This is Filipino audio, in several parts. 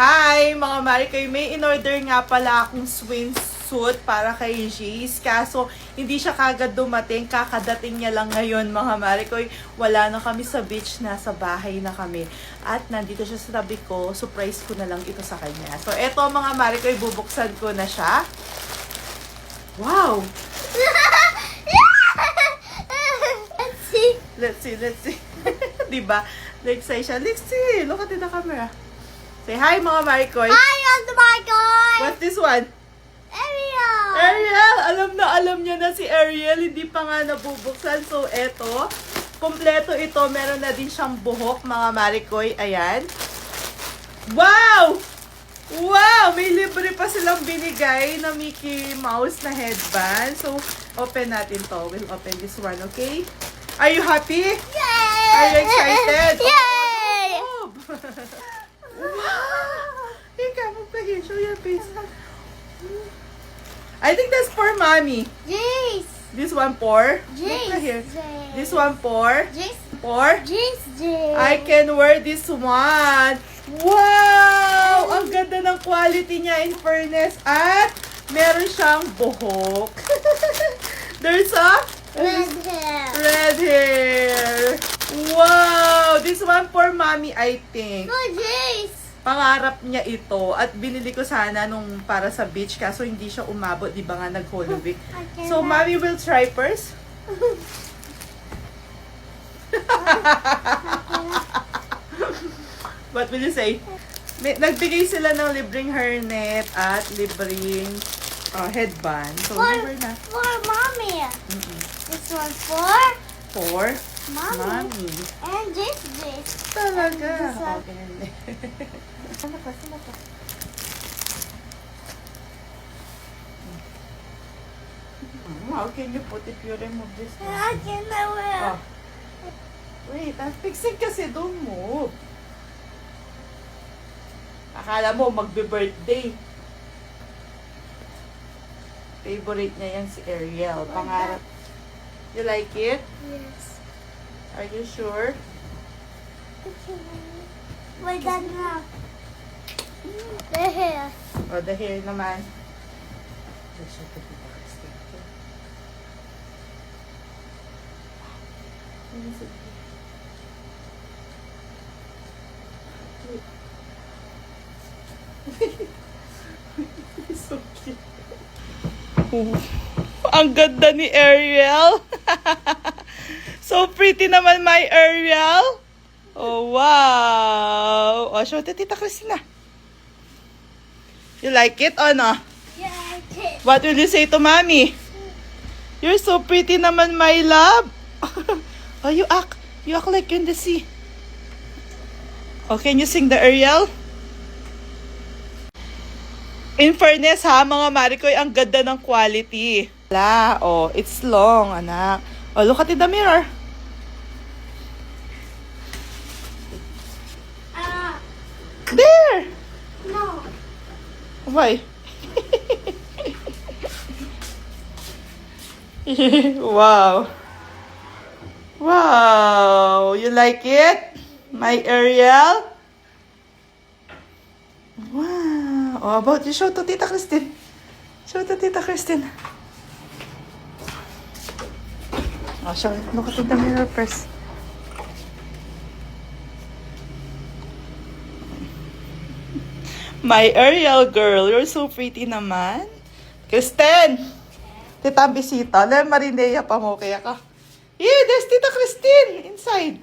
Hi mga Marikoy, may in-order nga pala akong swimsuit para kay Jace. Kaso hindi siya kagad dumating, kakadating niya lang ngayon mga Marikoy. Wala na kami sa beach, nasa bahay na kami. At nandito siya sa tabi ko, surprise ko na lang ito sa kanya. So eto mga Marikoy, bubuksan ko na siya. Wow! Let's see. Diba? Excited siya. Let's see. Look at the camera. Say hi mga Marikoy. Hi, Uncle Michael! What's this one? Ariel! Ariel! Alam niya na si Ariel. Hindi pa nga nabubuksan. So, eto. Kompleto ito. Meron na din siyang buhok, mga Marikoy. Ayan. Wow! Wow! May libre pa silang binigay na Mickey Mouse na headband. So, open natin to. We'll open this one, okay? Are you happy? Yay! Are you excited? Yay! Oh, wow! Ika, magpahir. Show your face. I think that's for mommy. Jace! This one for? Jace! Magpahir. Jace! This one for? Jace! For? Jace! Jace! I can wear this one. Wow! Ang ganda ng quality niya in fairness. At meron siyang buhok. There's a Red hair! red hair. Wow! This one for mommy, I think. Go, Jace! Pangarap niya ito at binili ko sana nung para sa beach kaso hindi siya umabot, di ba nga nag-Holy Week. So, mommy will try first. What will you say? Nagbigay sila ng libreng hairnet at libreng headband. So, libre na. For mommy! This one for For mommy! mommy. And Jace! Talaga. This one. Okay. Sana ka. How can you put if you remove this one? I can wear. Oh. Wait, I'm fixing kasi, don't move. Akala mo magbe-birthday. Favorite niya yan si Ariel. Pangarap. You like it? Yes. Are you sure? Wait, that now. The hair. O, the hair naman. So cute. Ang ganda ni Ariel. So pretty naman my Ariel. Oh, wow. Oh, show to Tita Christina. You like it or no? Yeah, I did. What will you say to mommy? You're so pretty naman, my love. Oh, you act like you're in the sea. Oh, can you sing the Ariel? In fairness ha, mga Marikoy, ang ganda ng quality. Wala, oh, it's long, anak. Oh, look at in the mirror. There! No. Why? Wow. Wow. You like it? My Ariel? Wow. Oh, about you show to Tita Christine. Show to Tita Christine. Oh, show. Look at the mirror first. My Ariel girl, you're so pretty naman. Kristen! Tita bisita. Alam, Marinea pa mo kaya ka. Yeah, there's Tita Christine inside.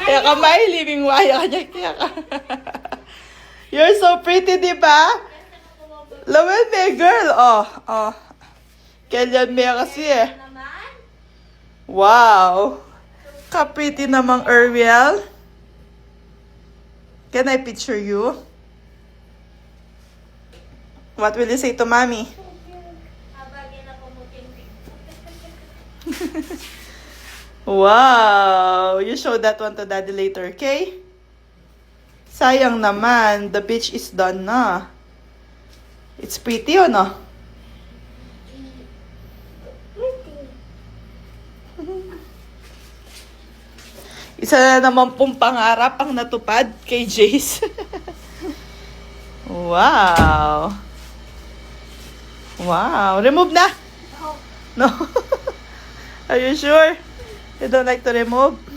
Kaya ka may living wire kanya kaya ka. You're so pretty, di ba? Lawan me, girl. Oh. Kailan me kasi eh. Wow. Ka-pretty namang Ariel. Can I picture you? What will you say to mommy? Wow! You show that one to daddy later, okay? Sayang naman. The beach is done na. It's pretty o no? Isa na naman pong pangarap ang natupad kay Jace. Wow. Wow. Remove na. No. No. Are you sure? You don't like to remove?